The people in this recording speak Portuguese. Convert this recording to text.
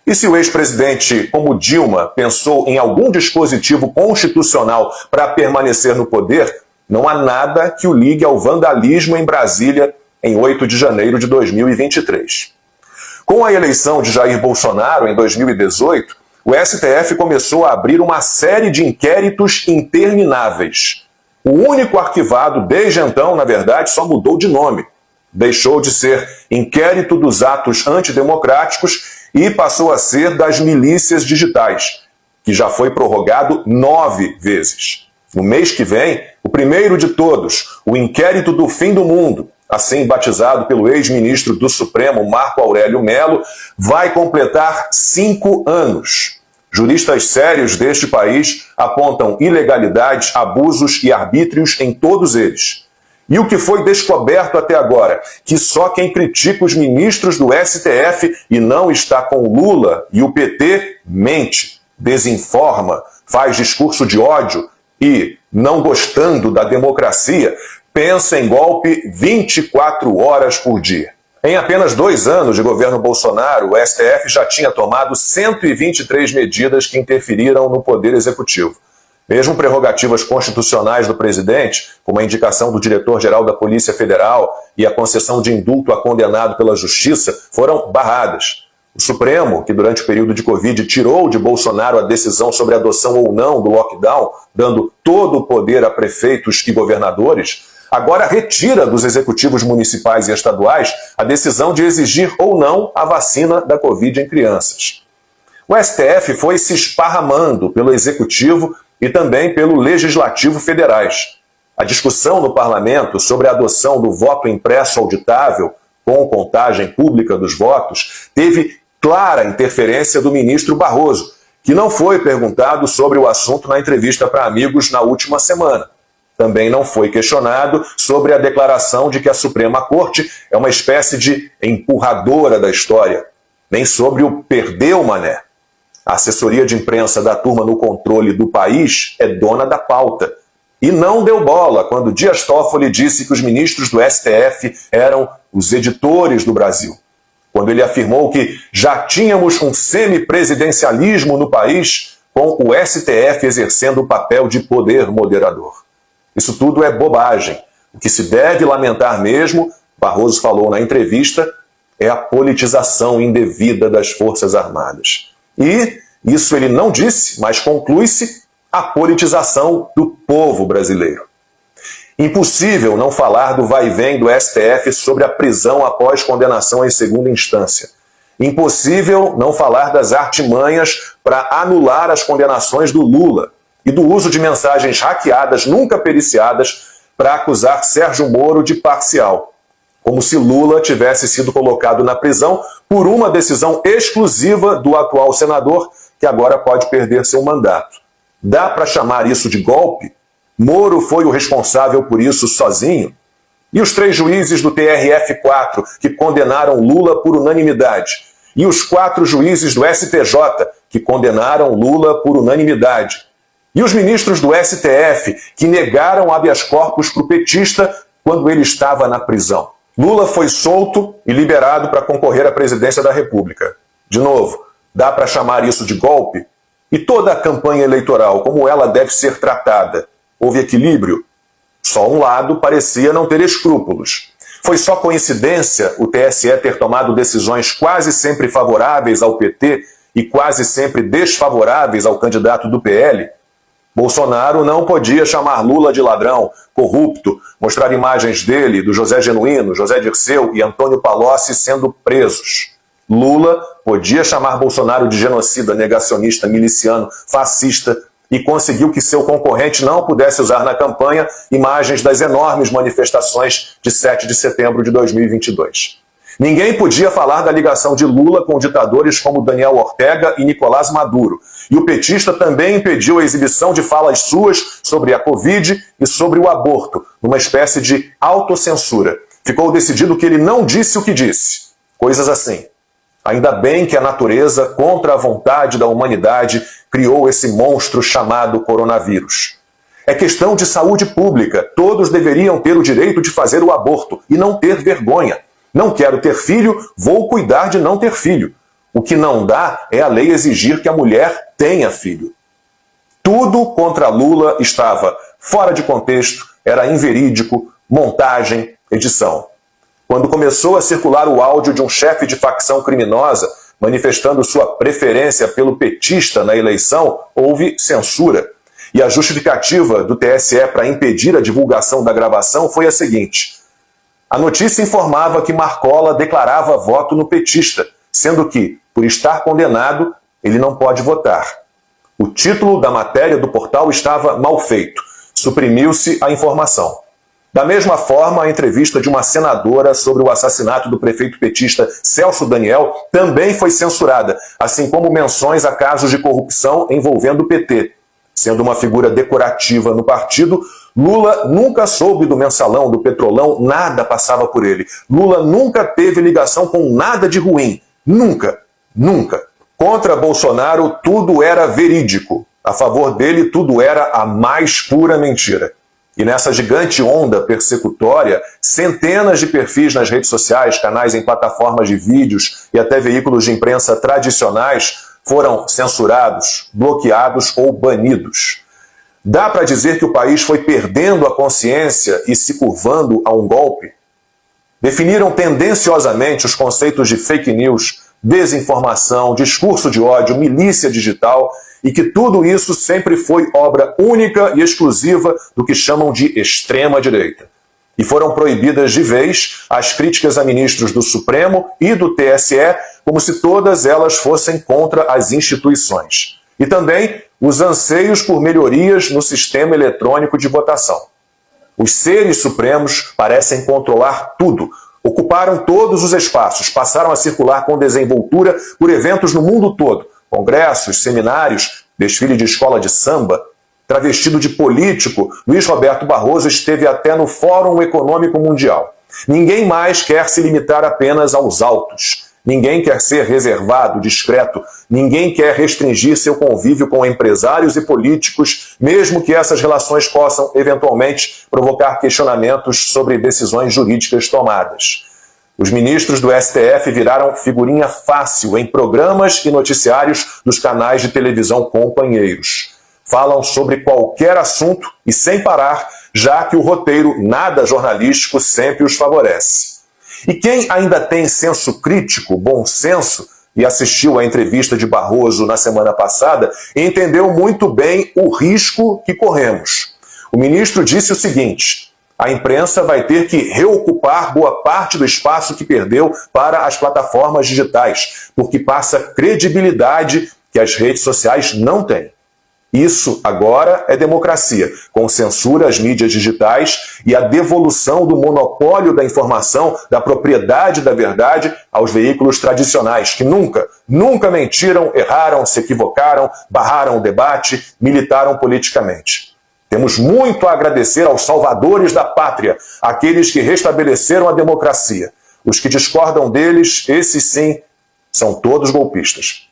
E se o ex-presidente, como Dilma, pensou em algum dispositivo constitucional para permanecer no poder, não há nada que o ligue ao vandalismo em Brasília em 8 de janeiro de 2023. Com a eleição de Jair Bolsonaro em 2018, o STF começou a abrir uma série de inquéritos intermináveis. O único arquivado desde então, na verdade, só mudou de nome. Deixou de ser Inquérito dos Atos Antidemocráticos e passou a ser das Milícias Digitais, que já foi prorrogado 9 vezes. No mês que vem, o primeiro de todos, o Inquérito do Fim do Mundo, assim batizado pelo ex-ministro do Supremo, Marco Aurélio Mello, vai completar 5 anos. Juristas sérios deste país apontam ilegalidades, abusos e arbítrios em todos eles. E o que foi descoberto até agora? Que só quem critica os ministros do STF e não está com Lula e o PT mente, desinforma, faz discurso de ódio e, não gostando da democracia, pensa em golpe 24 horas por dia. Em apenas 2 anos de governo Bolsonaro, o STF já tinha tomado 123 medidas que interferiram no Poder Executivo. Mesmo prerrogativas constitucionais do presidente, como a indicação do diretor-geral da Polícia Federal e a concessão de indulto a condenado pela Justiça, foram barradas. O Supremo, que durante o período de Covid tirou de Bolsonaro a decisão sobre a adoção ou não do lockdown, dando todo o poder a prefeitos e governadores, agora retira dos executivos municipais e estaduais a decisão de exigir ou não a vacina da Covid em crianças. O STF foi se esparramando pelo Executivo e também pelo Legislativo federais. A discussão no parlamento sobre a adoção do voto impresso auditável, com contagem pública dos votos, teve clara interferência do ministro Barroso, que não foi perguntado sobre o assunto na entrevista para Amigos na última semana. Também não foi questionado sobre a declaração de que a Suprema Corte é uma espécie de empurradora da história, nem sobre o perdeu, mané. A assessoria de imprensa da turma no controle do país é dona da pauta. E não deu bola quando Dias Toffoli disse que os ministros do STF eram os editores do Brasil. Quando ele afirmou que já tínhamos um semipresidencialismo no país, com o STF exercendo o papel de poder moderador. Isso tudo é bobagem. O que se deve lamentar mesmo, Barroso falou na entrevista, é a politização indevida das Forças Armadas. E, isso ele não disse, mas conclui-se, a politização do povo brasileiro. Impossível não falar do vai-vem do STF sobre a prisão após condenação em segunda instância. Impossível não falar das artimanhas para anular as condenações do Lula e do uso de mensagens hackeadas, nunca periciadas, para acusar Sérgio Moro de parcial. Como se Lula tivesse sido colocado na prisão por uma decisão exclusiva do atual senador, que agora pode perder seu mandato. Dá para chamar isso de golpe? Moro foi o responsável por isso sozinho? E os 3 juízes do TRF4 que condenaram Lula por unanimidade? E os 4 juízes do STJ que condenaram Lula por unanimidade? E os ministros do STF que negaram habeas corpus para o petista quando ele estava na prisão? Lula foi solto e liberado para concorrer à presidência da República. De novo, dá para chamar isso de golpe? E toda a campanha eleitoral, como ela deve ser tratada? Houve equilíbrio? Só um lado parecia não ter escrúpulos. Foi só coincidência o TSE ter tomado decisões quase sempre favoráveis ao PT e quase sempre desfavoráveis ao candidato do PL? Bolsonaro não podia chamar Lula de ladrão, corrupto, mostrar imagens dele, do José Genuíno, José Dirceu e Antônio Palocci sendo presos. Lula podia chamar Bolsonaro de genocida, negacionista, miliciano, fascista e conseguiu que seu concorrente não pudesse usar na campanha imagens das enormes manifestações de 7 de setembro de 2022. Ninguém podia falar da ligação de Lula com ditadores como Daniel Ortega e Nicolás Maduro. E o petista também impediu a exibição de falas suas sobre a Covid e sobre o aborto, numa espécie de autocensura. Ficou decidido que ele não disse o que disse. Coisas assim. Ainda bem que a natureza, contra a vontade da humanidade, criou esse monstro chamado coronavírus. É questão de saúde pública. Todos deveriam ter o direito de fazer o aborto e não ter vergonha. Não quero ter filho, vou cuidar de não ter filho. O que não dá é a lei exigir que a mulher tenha filho. Tudo contra Lula estava fora de contexto, era inverídico, montagem, edição. Quando começou a circular o áudio de um chefe de facção criminosa manifestando sua preferência pelo petista na eleição, houve censura. E a justificativa do TSE para impedir a divulgação da gravação foi a seguinte: a notícia informava que Marcola declarava voto no petista, sendo que, por estar condenado, ele não pode votar. O título da matéria do portal estava mal feito. Suprimiu-se a informação. Da mesma forma, a entrevista de uma senadora sobre o assassinato do prefeito petista Celso Daniel também foi censurada, assim como menções a casos de corrupção envolvendo o PT. Sendo uma figura decorativa no partido, Lula nunca soube do mensalão, do petrolão, nada passava por ele. Lula nunca teve ligação com nada de ruim. Nunca, nunca. Contra Bolsonaro, tudo era verídico. A favor dele, tudo era a mais pura mentira. E nessa gigante onda persecutória, centenas de perfis nas redes sociais, canais em plataformas de vídeos e até veículos de imprensa tradicionais foram censurados, bloqueados ou banidos. Dá para dizer que o país foi perdendo a consciência e se curvando a um golpe? Definiram tendenciosamente os conceitos de fake news, desinformação, discurso de ódio, milícia digital, e que tudo isso sempre foi obra única e exclusiva do que chamam de extrema-direita. E foram proibidas de vez as críticas a ministros do Supremo e do TSE, como se todas elas fossem contra as instituições. E também os anseios por melhorias no sistema eletrônico de votação. Os seres supremos parecem controlar tudo. Ocuparam todos os espaços, passaram a circular com desenvoltura por eventos no mundo todo. Congressos, seminários, desfile de escola de samba. Travestido de político, Luiz Roberto Barroso esteve até no Fórum Econômico Mundial. Ninguém mais quer se limitar apenas aos autos. Ninguém quer ser reservado, discreto. Ninguém quer restringir seu convívio com empresários e políticos, mesmo que essas relações possam, eventualmente, provocar questionamentos sobre decisões jurídicas tomadas. Os ministros do STF viraram figurinha fácil em programas e noticiários dos canais de televisão companheiros. Falam sobre qualquer assunto e sem parar, já que o roteiro nada jornalístico sempre os favorece. E quem ainda tem senso crítico, bom senso, e assistiu à entrevista de Barroso na semana passada, entendeu muito bem o risco que corremos. O ministro disse o seguinte: a imprensa vai ter que reocupar boa parte do espaço que perdeu para as plataformas digitais, porque passa credibilidade que as redes sociais não têm. Isso agora é democracia, com censura às mídias digitais e a devolução do monopólio da informação, da propriedade da verdade aos veículos tradicionais, que nunca mentiram, erraram, se equivocaram, barraram o debate, militaram politicamente. Temos muito a agradecer aos salvadores da pátria, aqueles que restabeleceram a democracia. Os que discordam deles, esses sim, são todos golpistas.